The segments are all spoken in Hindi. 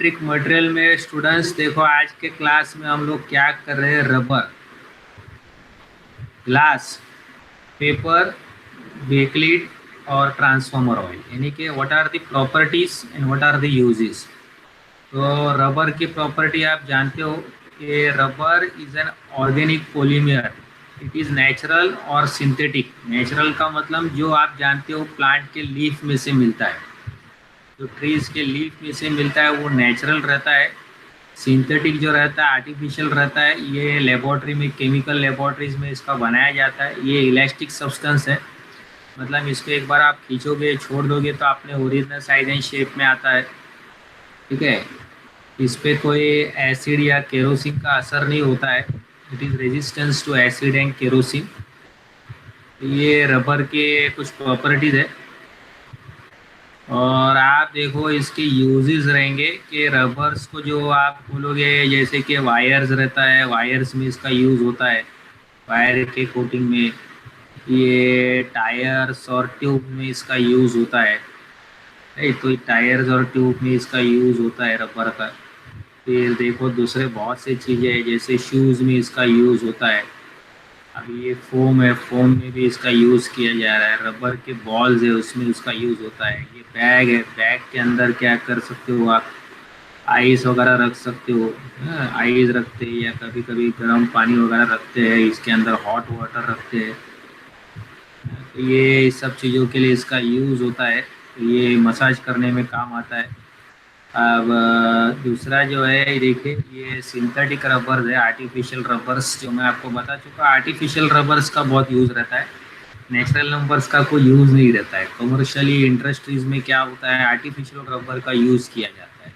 इलेक्ट्रिक मटेरियल में स्टूडेंट्स देखो, आज के क्लास में हम लोग क्या कर रहे हैं। रबर, ग्लास, पेपर, बेकलीट और ट्रांसफार्मर ऑयल, यानी कि what are the properties and what are the uses. तो रबर की प्रॉपर्टी आप जानते हो कि rubber is an organic polymer. It is natural और सिंथेटिक। नेचुरल का मतलब जो आप जानते हो प्लांट के लीफ में से मिलता है, जो ट्रीज के लीफ में से मिलता है वो नेचुरल रहता है। सिंथेटिक जो रहता है आर्टिफिशियल रहता है। ये लेबोरेटरी में, केमिकल लेबोरेटरीज में इसका बनाया जाता है। ये इलास्टिक सब्सटेंस है, मतलब इसको एक बार आप खींचोगे, छोड़ दोगे तो अपने ओरिजिनल साइज एंड शेप में आता है। ठीक है, इस पे कोई एसिड या केरोसिन का असर नहीं होता है। It is resistance to acid and kerosene. ये रबर के कुछ प्रॉपर्टीज़ है। और आप देखो इसके यूजेस रहेंगे कि रबर्स को जो आप बोलोगे, जैसे कि वायर्स रहता है, वायर्स में इसका यूज़ होता है, वायर के कोटिंग में। ये टायर्स और ट्यूब में इसका यूज़ होता है। राइट, तो टायर्स और ट्यूब में इसका यूज़ होता है रबर का। फिर देखो दूसरे बहुत से चीज़ें हैं, जैसे शूज़ में इसका यूज़ होता है। अभी ये फोम है, फोम में भी इसका यूज़ किया जा रहा है। रबर के बॉल्स है, उसमें उसका यूज़ होता है। ये बैग है, बैग के अंदर क्या कर सकते हो आप, आइस वगैरह रख सकते हो। आइस रखते हैं, या कभी कभी गर्म पानी वगैरह रखते हैं, इसके अंदर हॉट वाटर रखते हैं। तो ये इस सब चीज़ों के लिए इसका यूज़ होता है। तो ये मसाज करने में काम आता है। अब दूसरा जो है, देखिए ये सिंथेटिक रबर्स है, आर्टिफिशियल रबर्स जो मैं आपको बता चुका। आर्टिफिशियल रबर्स का बहुत यूज़ रहता है, नेचुरल रबर्स का कोई यूज़ नहीं रहता है। कमर्शियली इंडस्ट्रीज में क्या होता है, आर्टिफिशियल रबर का यूज़ किया जाता है।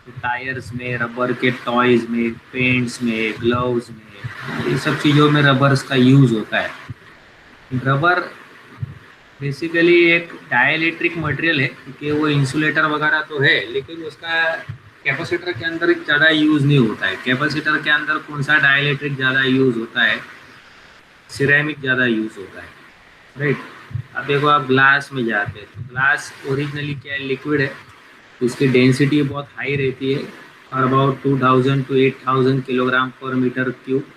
तो टायर्स में, रबर के टॉयज़ में, पेंट्स में, ग्लव्स में, ये सब चीज़ों में रबर्स का यूज़ होता है। रबर बेसिकली एक डाइलेक्ट्रिक मटेरियल है, क्योंकि वो इंसुलेटर वगैरह तो है, लेकिन उसका कैपेसिटर के अंदर ज़्यादा यूज़ नहीं होता है। कैपेसिटर के अंदर कौन सा डाइलेक्ट्रिक ज़्यादा यूज़ होता है, सिरेमिक ज़्यादा यूज़ होता है। राइट, अब देखो आप ग्लास में जाते हैं तो ग्लास ओरिजिनली क्या है, लिक्विड है। इसकी डेंसिटी बहुत हाई रहती है, और about 2000 to 8000 kilogram per metre cube.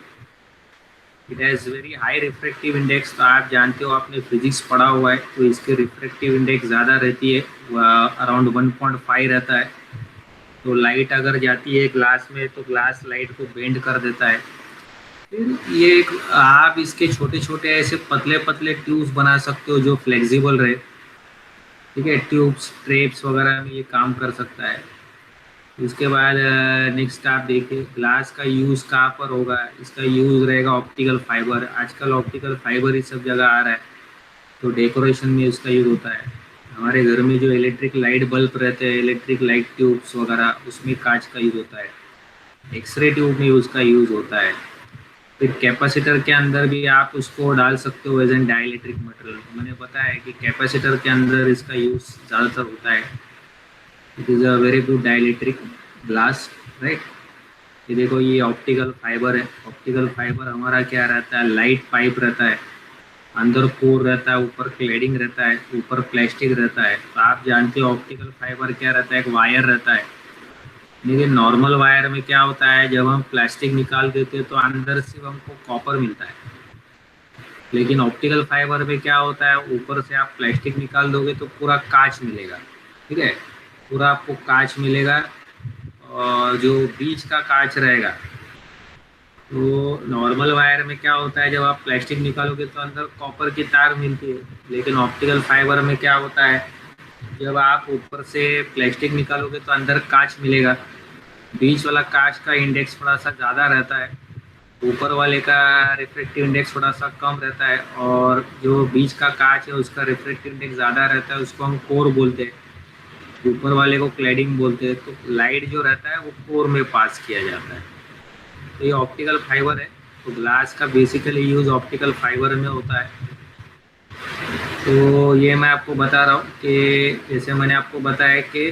It has very high refractive index. तो आप जानते हो, आपने फिजिक्स पढ़ा हुआ है, तो इसकी रिफ्रैक्टिव इंडेक्स ज़्यादा रहती है, अराउंड 1.5 रहता है। तो लाइट अगर जाती है ग्लास में तो ग्लास लाइट को बेंड कर देता है। फिर ये आप इसके छोटे छोटे ऐसे पतले पतले ट्यूब्स बना सकते हो जो फ्लेक्सिबल रहे। ठीक है, ट्यूब्स, ट्रेप्स वगैरह में ये काम कर सकता है। उसके बाद नेक्स्ट आप देखिए, ग्लास का यूज़ कहाँ पर होगा। इसका यूज़ रहेगा ऑप्टिकल फाइबर। आजकल ऑप्टिकल फाइबर इस सब जगह आ रहा है, तो डेकोरेशन में उसका यूज़ होता है। हमारे घर में जो इलेक्ट्रिक लाइट बल्ब रहते हैं, इलेक्ट्रिक लाइट ट्यूब्स वगैरह, उसमें कांच का यूज़ होता है। एक्सरे ट्यूब में उसका यूज़ होता है। फिर कैपेसिटर के अंदर भी आप उसको डाल सकते हो एज एन डाइलेक्ट्रिक मटेरियल। मैंने बताया कि कैपेसिटर के अंदर इसका यूज़ ज़्यादातर होता है। It is a very good dielectric glass. Right, ये देखो ये ऑप्टिकल फाइबर है। ऑप्टिकल फाइबर हमारा क्या रहता है, लाइट पाइप रहता है, अंदर कोर रहता है, ऊपर क्लेडिंग रहता है, ऊपर प्लास्टिक रहता है। तो आप जानते हो ऑप्टिकल फाइबर क्या रहता है, एक वायर रहता है। लेकिन नॉर्मल वायर में क्या होता है, जब हम प्लास्टिक निकाल देते हैं तो अंदर सिर्फ हमको कॉपर मिलता है। लेकिन ऑप्टिकल फाइबर में क्या होता है, ऊपर से आप प्लास्टिक निकाल दोगे तो पूरा कांच मिलेगा। ठीक है, पूरा आपको कांच मिलेगा। और जो बीच का कांच रहेगा, तो नॉर्मल वायर में क्या होता है, जब आप प्लास्टिक निकालोगे तो अंदर कॉपर की तार मिलती है। लेकिन ऑप्टिकल फाइबर में क्या होता है, जब आप ऊपर से प्लास्टिक निकालोगे तो अंदर कांच मिलेगा। बीच वाला कांच का इंडेक्स थोड़ा सा ज़्यादा रहता है, ऊपर वाले का रिफ्रैक्टिव इंडेक्स थोड़ा सा कम रहता है। और जो बीच का कांच है उसका रिफ्रैक्टिव इंडेक्स ज़्यादा रहता है, उसको हम कोर बोलते हैं। ऊपर वाले को क्लैडिंग बोलते हैं। तो लाइट जो रहता है वो कोर में पास किया जाता है। तो ये ऑप्टिकल फाइबर है। तो ग्लास का बेसिकली यूज़ ऑप्टिकल फाइबर में होता है। तो ये मैं आपको बता रहा हूँ कि जैसे मैंने आपको बताया कि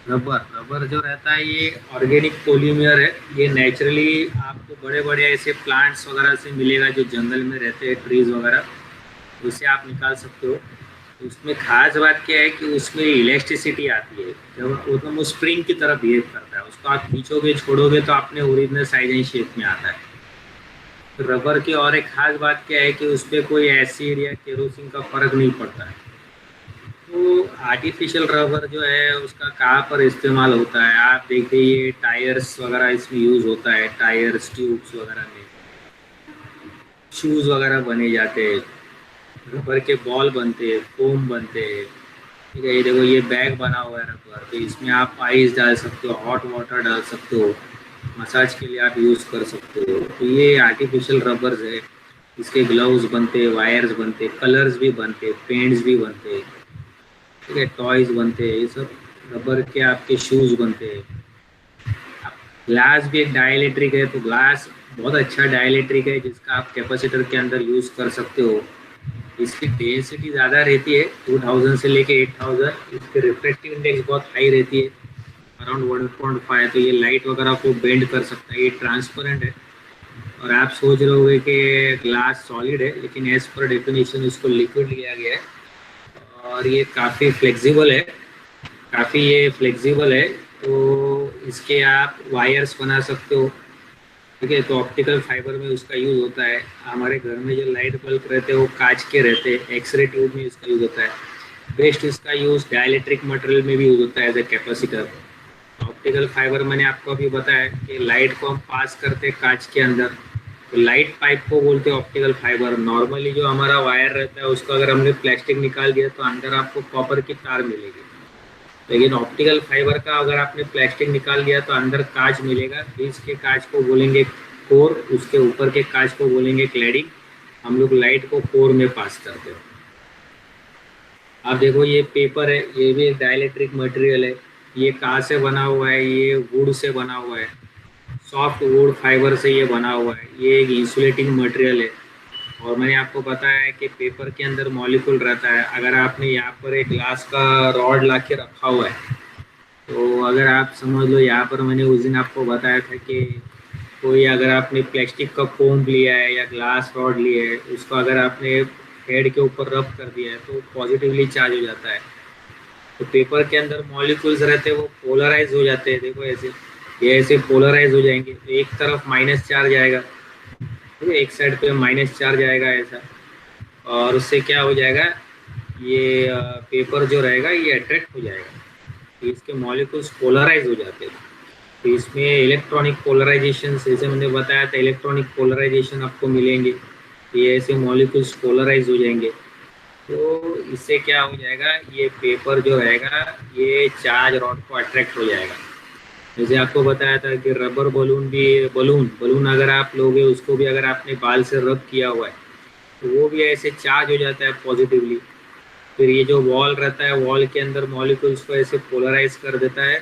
रबर रबर जो रहता है ये ऑर्गेनिक पॉलीमर है। ये नेचुरली आपको बड़े बड़े ऐसे प्लांट्स वगैरह से मिलेगा जो जंगल में रहते हैं, ट्रीज वगैरह, उससे आप निकाल सकते हो। उसमें खास बात क्या है कि उसमें इलेक्ट्रिसिटी आती है, जब वो स्प्रिंग की तरह बिहेव करता है, उसको आप खींचोगे छोड़ोगे तो अपने ओरिजिनल साइज एंड शेप में आता है। रबर की और एक खास बात क्या है कि उस पर कोई एसिड या केरोसिन का फर्क नहीं पड़ता है। तो आर्टिफिशियल रबर जो है उसका कहाँ पर इस्तेमाल होता है, आप देखिए ये टायर्स वगैरह इसमें यूज होता है, टायर्स ट्यूब्स वगैरह में, शूज वगैरह बने जाते हैं, रबर के बॉल बनते हैं, फोम बनते हैं। ठीक है, ये देखो ये बैग बना हुआ है रबर, तो इसमें आप आइस डाल सकते हो, हॉट वाटर डाल सकते हो, मसाज के लिए आप यूज़ कर सकते हो। तो ये आर्टिफिशियल रबर्स है, इसके ग्लव्स बनते हैं, वायर्स बनते हैं, कलर्स भी बनते हैं, पेंट्स भी बनते हैं। ठीक है, टॉयज बनते हैं, ये सब रबर के आपके शूज बनते हैं। ग्लास भी एक डाइलेक्ट्रिक है, तो ग्लास बहुत अच्छा डाइलेक्ट्रिक है जिसका आप कैपेसिटर के अंदर यूज़ कर सकते हो। इसकी डेंसिटी ज़्यादा रहती है, 2000 से लेके 8000। इसके रिफ्लेक्टिव इंडेक्स बहुत हाई रहती है, अराउंड 1.5। तो ये लाइट वगैरह को बेंड कर सकता है, ये ट्रांसपेरेंट है। और आप सोच रहे होगे कि ग्लास सॉलिड है, लेकिन एज पर डेफिनेशन इसको लिक्विड लिया गया है। और ये काफ़ी फ्लेक्सिबल है, काफ़ी ये फ्लेक्सिबल है। तो इसके आप वायर्स बना सकते हो। ठीक है, तो ऑप्टिकल फाइबर में उसका यूज़ होता है। हमारे घर में जो लाइट बल्ब रहते हैं वो कांच के रहते हैं, एक्सरे ट्यूब में इसका यूज़ होता है। बेस्ट इसका यूज़ डाइलेक्ट्रिक मटेरियल में भी यूज़ होता है as a capacitor. Optical fibre मैंने आपको अभी बताया कि लाइट को हम पास करते हैं कांच के अंदर, तो लाइट पाइप को बोलते हैं ऑप्टिकल फाइबर। नॉर्मली जो हमारा वायर रहता है उसको अगर हमने प्लास्टिक निकाल दिया तो अंदर आपको कॉपर की तार मिलेगी, लेकिन ऑप्टिकल फाइबर का अगर आपने प्लास्टिक निकाल दिया तो अंदर कांच मिलेगा। बीच के कांच को बोलेंगे कोर, उसके ऊपर के कांच को बोलेंगे क्लैडिंग। हम लोग लाइट को कोर में पास करते हैं। आप देखो ये पेपर है, ये भी एक डाइलेक्ट्रिक मटेरियल है। ये कहाँ से बना हुआ है, ये वुड से बना हुआ है, सॉफ्ट वुड फाइबर से ये बना हुआ है। ये एक इंसुलेटिंग मटेरियल है। और मैंने आपको बताया है कि पेपर के अंदर मॉलिक्यूल रहता है। अगर आपने यहाँ पर एक ग्लास का रॉड ला के रखा हुआ है, तो अगर आप समझ लो यहाँ पर मैंने उस दिन आपको बताया था कि कोई अगर आपने प्लास्टिक का कोन लिया है या ग्लास रॉड लिया है, उसको अगर आपने हेड के ऊपर रब कर दिया है तो पॉजिटिवली चार्ज हो जाता है। तो पेपर के अंदर मॉलिक्यूल्स रहते हैं वो पोलराइज हो जाते हैं, देखो ऐसे, ये ऐसे पोलराइज हो जाएंगे। तो एक तरफ माइनस चार्ज आएगा, ठीक है, एक साइड पे माइनस चार्ज आएगा ऐसा, और उससे क्या हो जाएगा, ये पेपर जो रहेगा ये अट्रैक्ट हो जाएगा। तो इसके मॉलिक्यूल्स पोलराइज हो जाते हैं। तो इसमें इलेक्ट्रॉनिक पोलराइजेशन, जैसे मैंने बताया था, इलेक्ट्रॉनिक पोलराइजेशन आपको मिलेंगे। ये ऐसे मॉलिक्यूल्स पोलराइज हो जाएंगे। तो इससे क्या हो जाएगा, ये पेपर जो रहेगा ये चार्ज रॉड को अट्रैक्ट हो जाएगा। जैसे आपको बताया था कि रबर बलून भी, बलून बलून अगर आप लोगे उसको भी अगर आपने बाल से रब किया हुआ है तो वो भी ऐसे चार्ज हो जाता है पॉजिटिवली। फिर ये जो वॉल रहता है, वॉल के अंदर मॉलिक्यूल्स को ऐसे पोलराइज कर देता है,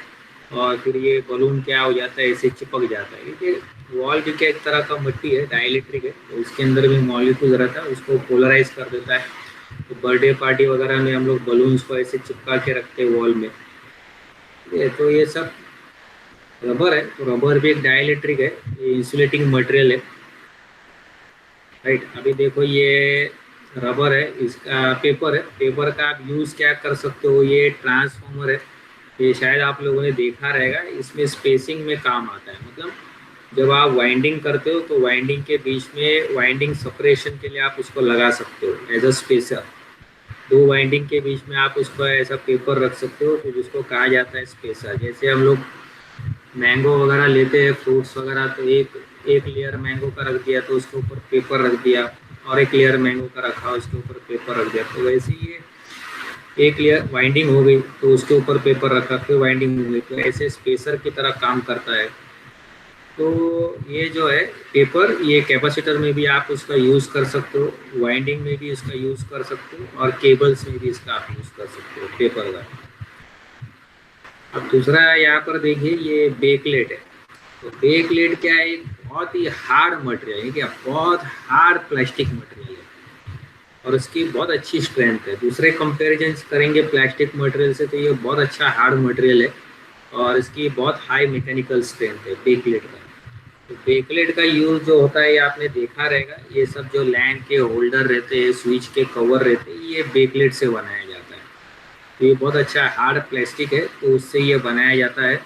और फिर ये बलून क्या हो जाता है, ऐसे चिपक जाता है। क्योंकि वॉल भी क्या एक तरह का मिट्टी है, डाइलेक्ट्रिक है, तो उसके अंदर भी मॉलिक्यूल रहता है, उसको पोलराइज कर देता है। तो बर्थडे पार्टी वगैरह में हम लोग बलून्स को ऐसे चिपका के रखते हैं वॉल में। ठीक है, तो ये सब रबर है। तो रबर भी एक डाइलेक्ट्रिक है, ये इंसुलेटिंग मटेरियल है। राइट, अभी देखो ये रबर है, इसका पेपर है। पेपर का आप यूज़ क्या कर सकते हो, ये ट्रांसफॉर्मर है, ये शायद आप लोगों ने देखा रहेगा। इसमें स्पेसिंग में काम आता है, मतलब जब आप वाइंडिंग करते हो तो वाइंडिंग के बीच में वाइंडिंग सेपरेशन के लिए आप उसको लगा सकते हो एज अ स्पेसर। दो वाइंडिंग के बीच में आप उसको ऐसा पेपर रख सकते हो, तो जिसको कहा जाता है स्पेसर। जैसे हम लोग मैंगो वगैरह लेते हैं, फ्रूट्स वगैरह, तो एक एक लेयर मैंगो का रख दिया तो उसके ऊपर पेपर रख दिया, और एक लेयर मैंगो का रखा उसके ऊपर पेपर रख दिया। तो वैसे ही ये एक लेयर वाइंडिंग हो गई तो उसके ऊपर पेपर रखा, फिर वाइंडिंग हो गई, तो ऐसे स्पेसर की तरह काम करता है। तो ये जो है पेपर, ये कैपेसिटर में भी आप उसका यूज़ कर सकते हो, वाइंडिंग में भी इसका यूज़ कर सकते हो, और केबल्स में भी इसका आप यूज़ कर सकते हो पेपर का। अब दूसरा यहाँ पर देखिए ये बेकलेट है। तो बेकलेट क्या है, एक बहुत ही हार्ड मटेरियल है, क्या बहुत हार्ड प्लास्टिक मटेरियल है, और इसकी बहुत अच्छी स्ट्रेंथ है। दूसरे कंपैरिजन करेंगे प्लास्टिक मटेरियल से तो ये बहुत अच्छा हार्ड मटेरियल है, और इसकी बहुत हाई मैकेनिकल स्ट्रेंथ है बेकलेट का। तो बेकलेट का यूज़ जो होता है ये आपने देखा रहेगा, ये सब जो लैंड के होल्डर रहते हैं, स्विच के कवर रहते हैं, ये बेकलेट से बनाया जाता है। तो ये बहुत अच्छा हार्ड प्लास्टिक है, तो उससे ये बनाया जाता है।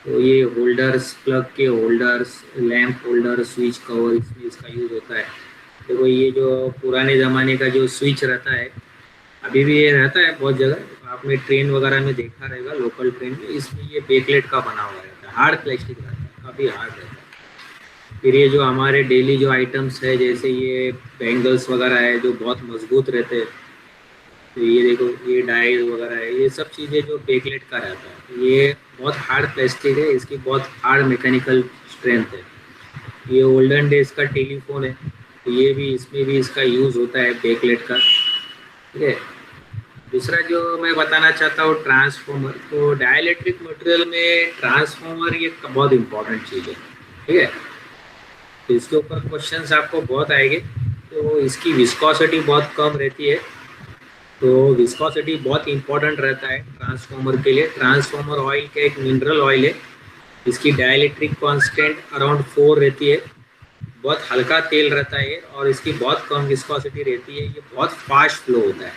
तो ये होल्डर्स, प्लग के holders, lamp holder, switch cover, इसमें इसका यूज़ होता है। देखो ये जो पुराने ज़माने का जो स्विच रहता है, अभी भी ये रहता है बहुत जगह, आपने ट्रेन वगैरह में देखा रहेगा, लोकल ट्रेन में, इसमें ये बेकलेट का बना हुआ रहता है, हार्ड प्लास्टिक रहता है, काफ़ी हार्ड रहता है। फिर ये जो हमारे डेली जो आइटम्स है, जैसे ये बैंगल्स वगैरह है जो बहुत मजबूत रहते हैं, तो ये देखो ये डायल वगैरह है, ये सब चीज़ें जो बेकलेट का रहता है, तो ये बहुत हार्ड प्लास्टिक है, इसकी बहुत हार्ड मैकेनिकल स्ट्रेंथ है। ये ओल्डन डेज का टेलीफोन है, तो ये भी, इसमें भी इसका यूज़ होता है बेकलेट का। ठीक है। दूसरा जो मैं बताना चाहता हूँ ट्रांसफॉर्मर, तो डाइलेक्ट्रिक मटेरियल में ट्रांसफॉर्मर ये बहुत इंपॉर्टेंट चीज़ है। ठीक है। तो इसके ऊपर क्वेश्चंस आपको बहुत आएंगे। तो इसकी विस्कोसिटी बहुत कम रहती है, तो विस्कोसिटी बहुत इंपॉर्टेंट रहता है ट्रांसफॉर्मर के लिए। ट्रांसफॉर्मर ऑयल का एक मिनरल ऑयल है, इसकी डाइलेक्ट्रिक कांस्टेंट अराउंड 4 रहती है, बहुत हल्का तेल रहता है और इसकी बहुत कम विस्कोसिटी रहती है, ये बहुत फास्ट फ्लो होता है।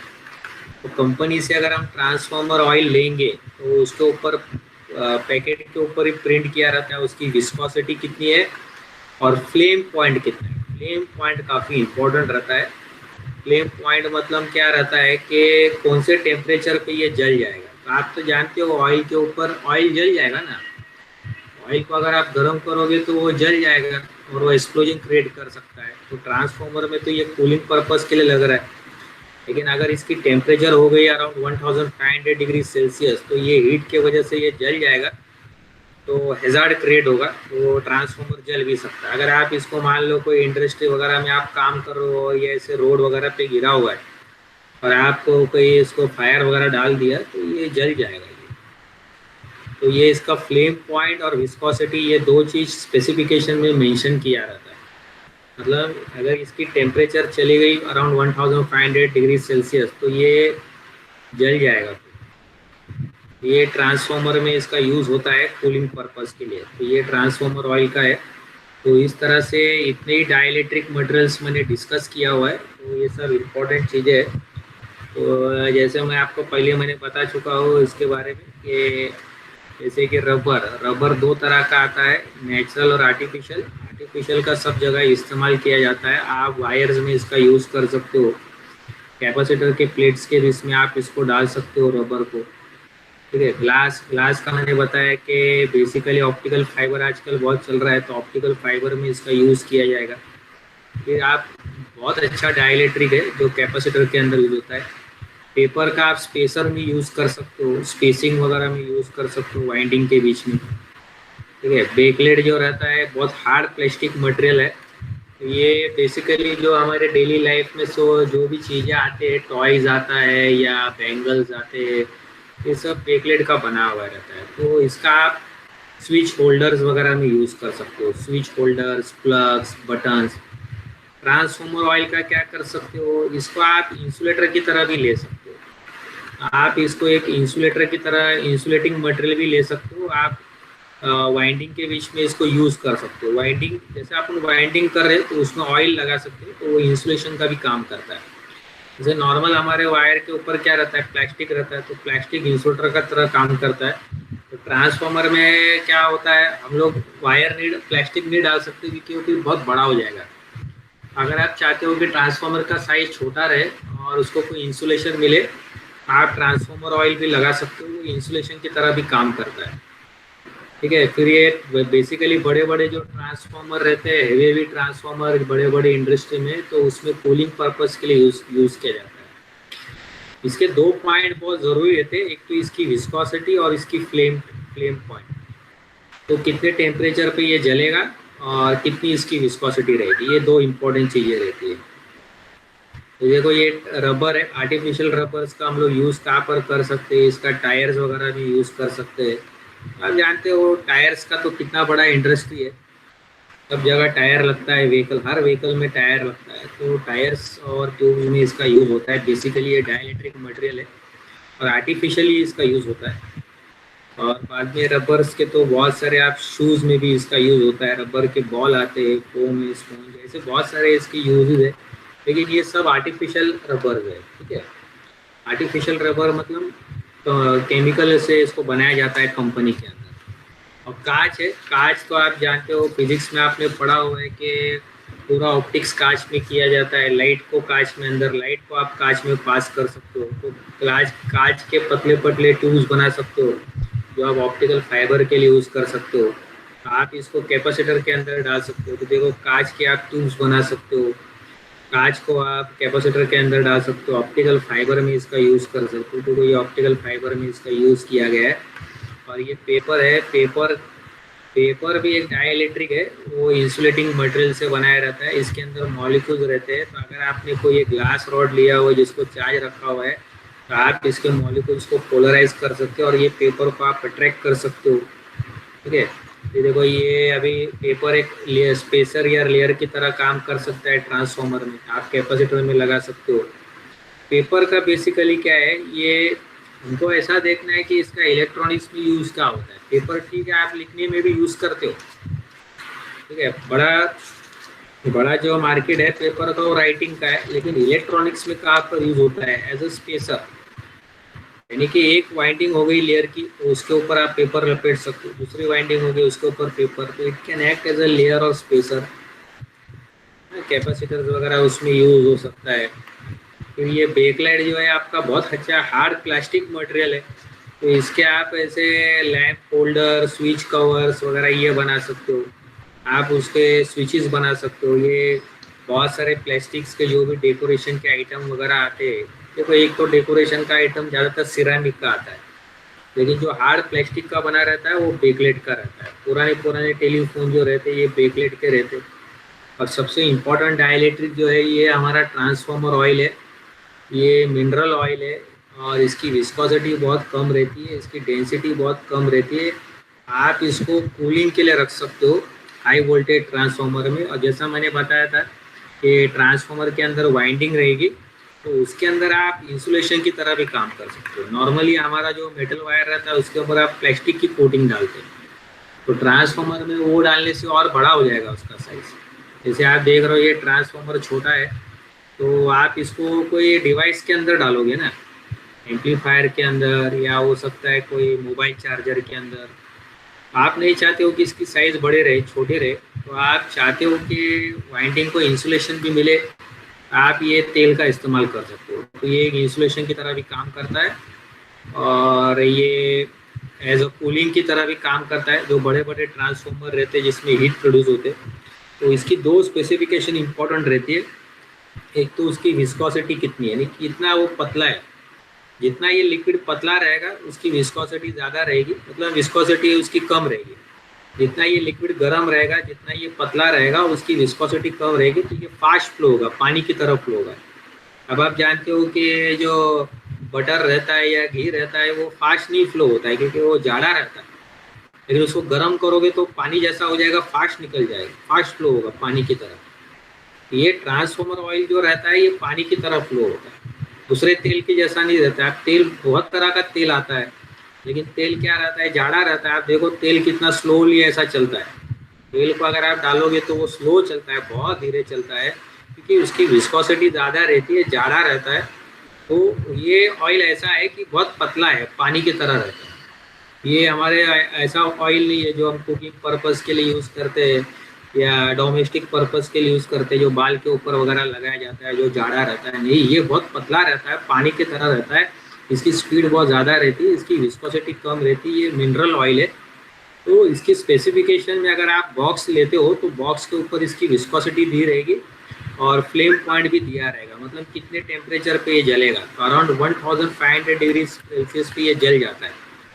तो कंपनी से अगर हम ट्रांसफॉर्मर ऑयल लेंगे तो उसके ऊपर पैकेट के ऊपर ही प्रिंट किया रहता है उसकी विस्कोसिटी कितनी है और फ्लेम पॉइंट कितना है। फ्लेम पॉइंट काफ़ी इंपॉर्टेंट रहता है। फ्लेम पॉइंट मतलब क्या रहता है कि कौन से टेम्परेचर पे ये जल जाएगा। तो आप तो जानते हो ऑयल के ऊपर ऑयल जल जाएगा ना, ऑयल को अगर आप गर्म करोगे तो वो जल जाएगा और वो एक्सप्लोजन क्रिएट कर सकता है। तो ट्रांसफॉर्मर में तो ये कूलिंग पर्पस के लिए लग रहा है, लेकिन अगर इसकी टेम्परेचर हो गई अराउंड 1500 डिग्री सेल्सियस तो ये हीट के वजह से ये जल जाएगा, तो हैजार्ड क्रिएट होगा, तो ट्रांसफॉर्मर जल भी सकता है। अगर आप इसको मान लो कोई इंडस्ट्री वगैरह में आप काम कर रहे हो या ऐसे रोड वगैरह पे गिरा हुआ है और आपको कोई इसको फायर वगैरह डाल दिया तो ये जल जाएगा ये। तो ये इसका फ्लेम पॉइंट और विस्कोसिटी, ये दो चीज़ स्पेसिफिकेशन में मेंशन किया रहता है। मतलब अगर इसकी टेम्परेचर चली गई अराउंड 1500 डिग्री सेल्सियस तो ये जल जाएगा। ये ट्रांसफॉर्मर में इसका यूज़ होता है कूलिंग पर्पस के लिए। तो ये ट्रांसफॉर्मर ऑयल का है। तो इस तरह से इतने ही डाइलेक्ट्रिक मटेरियल्स मैंने डिस्कस किया हुआ है, तो ये सब इम्पोर्टेंट चीज़ें हैं। तो जैसे मैं आपको पहले मैंने बता चुका हूँ इसके बारे में कि जैसे कि रबर, रबर दो तरह का आता है, नेचुरल और आर्टिफिशियल। आर्टिफिशियल का सब जगह इस्तेमाल किया जाता है, आप वायर्स में इसका यूज़ कर सकते हो, कैपेसिटर के प्लेट्स के बीच में आप इसको डाल सकते हो रबर को। ठीक है। ग्लास, ग्लास का मैंने बताया कि बेसिकली ऑप्टिकल फाइबर आजकल बहुत चल रहा है, तो ऑप्टिकल फाइबर में इसका यूज़ किया जाएगा। फिर आप बहुत अच्छा डाइलेक्ट्रिक है जो कैपेसिटर के अंदर यूज होता है। पेपर का आप स्पेसर में यूज़ कर सकते हो, स्पेसिंग वगैरह में यूज़ कर सकते हो वाइंडिंग के बीच में। ठीक है। बेकलेट जो रहता है बहुत हार्ड प्लास्टिक मटेरियल है, ये बेसिकली जो हमारे डेली लाइफ में जो भी चीज़ें आते हैं, टॉयज आता है या बैंगल्स आते हैं, ये सब बेकलेट का बना हुआ रहता है। तो इसका आप स्विच होल्डर्स वगैरह में यूज़ कर सकते हो, switch holders, plugs, buttons. Transformer oil का क्या कर सकते हो, इसको आप इंसुलेटर की तरह भी ले सकते हो। आप इसको एक इंसुलेटर की तरह, इंसुलेटिंग मटेरियल भी ले सकते हो आप, वाइंडिंग के बीच में इसको यूज़ कर सकते हो। वाइंडिंग जैसे आप वाइंडिंग कर रहे हो तो उसमें ऑयल लगा सकते हो, तो वो इंसुलेशन का भी काम करता है। जैसे नॉर्मल हमारे वायर के ऊपर क्या रहता है, प्लास्टिक रहता है, तो प्लास्टिक इंसुलेटर का तरह काम करता है। तो ट्रांसफॉर्मर में क्या होता है, हम लोग वायर नहीं, प्लास्टिक नहीं डाल सकते क्योंकि बहुत बड़ा हो जाएगा। अगर आप चाहते हो कि ट्रांसफॉर्मर का साइज छोटा रहे और उसको कोई इंसुलेशन मिले, आप ट्रांसफॉर्मर ऑयल भी लगा सकते हो, वो इंसुलेशन की तरह भी काम करता है। ठीक है। फिर ये बेसिकली बड़े बड़े जो ट्रांसफॉर्मर रहते हैं, हेवी हेवी ट्रांसफॉर्मर बड़े बड़े इंडस्ट्री में, तो उसमें कूलिंग पर्पस के लिए यूज़ किया जाता है। इसके दो पॉइंट बहुत ज़रूरी रहते हैं, एक तो इसकी विस्कोसिटी और इसकी फ्लेम फ्लेम पॉइंट। तो कितने टेम्परेचर पे ये जलेगा और कितनी इसकी विस्कोसिटी रहेगी, ये दो इम्पोर्टेंट चीज़ें रहती है। तो देखो ये रबर है, आर्टिफिशियल रबर्स का हम लोग यूज़ कहाँ पर कर सकते हैं, इसका टायर्स वगैरह भी यूज़ कर सकते हैं। आप जानते हो टायर्स का तो कितना बड़ा इंडस्ट्री है, सब जगह टायर लगता है, व्हीकल, हर व्हीकल में टायर लगता है। तो टायर्स और ट्यूब्स में इसका यूज़ होता है। बेसिकली ये डाइलेक्ट्रिक मटेरियल है और आर्टिफिशियली इसका यूज़ होता है। और बाद में रबर्स के तो बहुत सारे, आप शूज़ में भी इसका यूज़ होता है, रबर के बॉल आते हैं, फोम, स्पॉन्ज, ऐसे बहुत सारे इसके यूजेज है, लेकिन ये सब आर्टिफिशियल रबर है। ठीक है। आर्टिफिशियल रबर मतलब तो केमिकल से इसको बनाया जाता है कंपनी के अंदर। और कांच है, कांच तो आप जानते हो, फिजिक्स में आपने पढ़ा हुआ है कि पूरा ऑप्टिक्स कांच में किया जाता है। लाइट को कांच में, अंदर लाइट को आप कांच में पास कर सकते हो, तो कांच कांच के पतले पतले ट्यूब्स बना सकते हो जो आप ऑप्टिकल फाइबर के लिए यूज़ कर सकते हो। आप इसको कैपेसिटर के अंदर डाल सकते हो, तो देखो कांच के आप ट्यूब्स बना सकते हो। कांच को आप कैपेसिटर के अंदर डाल सकते हो, ऑप्टिकल फाइबर में इसका यूज़ कर सकते हो, तो ये ऑप्टिकल फाइबर में इसका यूज़ किया गया है। और ये पेपर है, पेपर पेपर भी एक डाइइलेक्ट्रिक है, वो इंसुलेटिंग मटेरियल से बनाया रहता है। इसके अंदर मॉलिक्यूल्स रहते हैं, तो अगर आपने कोई एक ग्लास रॉड लिया हुआ है जिसको चार्ज रखा हुआ है, तो आप इसके मॉलिक्यूल्स को पोलराइज कर सकते हो और ये पेपर को आप अट्रैक्ट कर सकते हो। ठीक है, ये देखो ये अभी पेपर एक लेयर, स्पेसर या लेयर की तरह काम कर सकता है ट्रांसफॉर्मर में, आप कैपेसिटर में लगा सकते हो। पेपर का बेसिकली क्या है, ये हमको ऐसा देखना है कि इसका इलेक्ट्रॉनिक्स में यूज़ क्या होता है। पेपर ठीक है, आप लिखने में भी यूज़ करते हो, ठीक है, बड़ा बड़ा जो मार्केट है पेपर का वो राइटिंग का है, लेकिन इलेक्ट्रॉनिक्स में कहाँ पर यूज़ होता है एज अ स्पेसर। यानी कि एक वाइंडिंग हो गई लेयर की, तो उसके ऊपर आप पेपर लपेट सकते हो, दूसरी वाइंडिंग हो गई उसके ऊपर पेपर, तो it can act as a layer और स्पेसर। कैपेसिटर वगैरह उसमें यूज हो सकता है। फिर ये बेकलाइट जो है आपका बहुत अच्छा हार्ड प्लास्टिक मटेरियल है, तो इसके आप ऐसे लैंप होल्डर, स्विच कवर्स वगैरह ये बना सकते हो। आप उसके स्विचेस बना सकते हो। ये बहुत सारे प्लास्टिक्स के जो भी डेकोरेशन के आइटम वगैरह आते हैं, देखो एक तो डेकोरेशन का आइटम ज़्यादातर सिरामिक का आता है, लेकिन जो हार्ड प्लास्टिक का बना रहता है वो बेकलेट का रहता है। पुराने पुराने टेलीफोन जो रहते हैं ये बेकलेट के रहते हैं। और सबसे इम्पोर्टेंट डाइलेक्ट्रिक जो है ये हमारा ट्रांसफॉर्मर ऑयल है, ये मिनरल ऑयल है, और इसकी विस्कोसिटी बहुत कम रहती है, इसकी डेंसिटी बहुत कम रहती है। आप इसको कूलिंग के लिए रख सकते हो हाई वोल्टेज ट्रांसफार्मर में। और जैसा मैंने बताया था कि ट्रांसफार्मर के अंदर वाइंडिंग रहेगी, तो उसके अंदर आप इंसुलेशन की तरह भी काम कर सकते हो। नॉर्मली हमारा जो मेटल वायर रहता है उसके ऊपर आप प्लास्टिक की कोटिंग डालते हैं, तो ट्रांसफार्मर में वो डालने से और बड़ा हो जाएगा उसका साइज। जैसे आप देख रहे हो ये ट्रांसफार्मर छोटा है, तो आप इसको कोई डिवाइस के अंदर डालोगे ना, एम्पलीफायर के अंदर, या हो सकता है कोई मोबाइल चार्जर के अंदर। आप नहीं चाहते हो कि इसकी साइज़ बड़े रहे, छोटे रहे, तो आप चाहते हो कि वाइंडिंग को इंसुलेशन भी मिले, आप ये तेल का इस्तेमाल कर सकते हो। तो ये एक इंसुलेशन की तरह भी काम करता है, और ये एज अ कूलिंग की तरह भी काम करता है। जो बड़े बड़े ट्रांसफार्मर रहते हैं जिसमें हीट प्रोड्यूस होते हैं, तो इसकी दो स्पेसिफिकेशन इंपॉर्टेंट रहती है। एक तो उसकी विस्कोसिटी कितनी है, यानी कितना वो पतला है। जितना ये लिक्विड पतला रहेगा उसकी विस्कोसिटी ज़्यादा रहेगी, मतलब विस्कोसिटी उसकी कम रहेगी। जितना ये लिक्विड गर्म रहेगा, जितना ये पतला रहेगा, उसकी विस्कोसिटी कम रहेगी, तो ये फास्ट फ्लो होगा, पानी की तरफ फ्लो होगा। अब आप जानते हो कि जो बटर रहता है या घी रहता है वो फास्ट नहीं फ्लो होता है, क्योंकि वो जाड़ा रहता है। लेकिन उसको गर्म करोगे तो पानी जैसा हो जाएगा, फास्ट निकल जाएगा, फास्ट फ्लो होगा पानी की तरह। ये ट्रांसफॉर्मर ऑयल जो रहता है ये पानी की तरह फ्लो होता है, दूसरे तेल के जैसा नहीं रहता है। तेल बहुत तरह का तेल आता है, लेकिन तेल क्या रहता है, जाड़ा रहता है। आप देखो तेल कितना स्लोली ऐसा चलता है, तेल को अगर आप डालोगे तो वो स्लो चलता है, बहुत धीरे चलता है, क्योंकि उसकी विस्कोसिटी ज़्यादा रहती है, जाड़ा रहता है। तो ये ऑयल ऐसा है कि बहुत पतला है, पानी की तरह रहता है। ये हमारे ऐसा ऑयल नहीं है जो हम कुकिंग पर्पस के लिए यूज़ करते हैं या डोमेस्टिक पर्पस के लिए यूज़ करते हैं, जो बाल के ऊपर वगैरह लगाया जाता है, जो जाड़ा रहता है। नहीं, ये बहुत पतला रहता है, पानी की तरह रहता है। इसकी स्पीड बहुत ज़्यादा रहती है, इसकी विस्कोसिटी कम रहती है, ये मिनरल ऑयल है। तो इसकी स्पेसिफिकेशन में अगर आप बॉक्स लेते हो तो बॉक्स के ऊपर इसकी विस्कोसिटी दी रहेगी और फ्लेम पॉइंट भी दिया रहेगा, मतलब कितने टेम्परेचर पे ये जलेगा। तो अराउंड 1500 डिग्री सेल्सियस पे ये जल जाता है,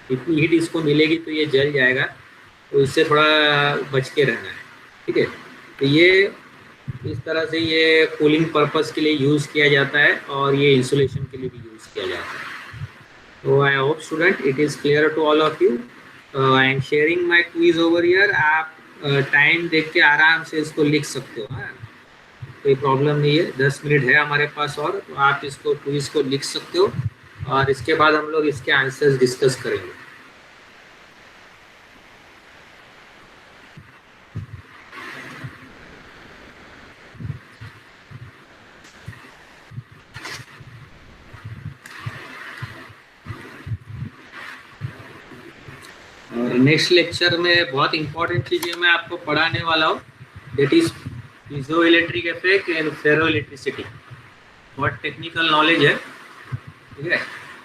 इतनी हीट इसको मिलेगी तो ये जल जाएगा। तो इससे थोड़ा बच के रहना है, ठीक है। तो ये इस तरह से ये कूलिंग पर्पस के लिए यूज़ किया जाता है और ये इंसुलेशन के लिए भी यूज़ किया जाता है। तो I hope student it is clear to all of you. I am sharing my quiz over here. आप टाइम देख के आराम से इसको लिख सकते हो, हाँ, कोई प्रॉब्लम नहीं है। 10 मिनट है हमारे पास और, तो आप इसको क्विज को लिख सकते हो और इसके बाद हम लोग इसके आंसर्स डिस्कस करेंगे। नेक्स्ट लेक्चर में बहुत इंपॉर्टेंट चीज़ें मैं आपको पढ़ाने वाला हूँ, that is piezo electric effect and ferro electricity. बहुत टेक्निकल नॉलेज है, ठीक है।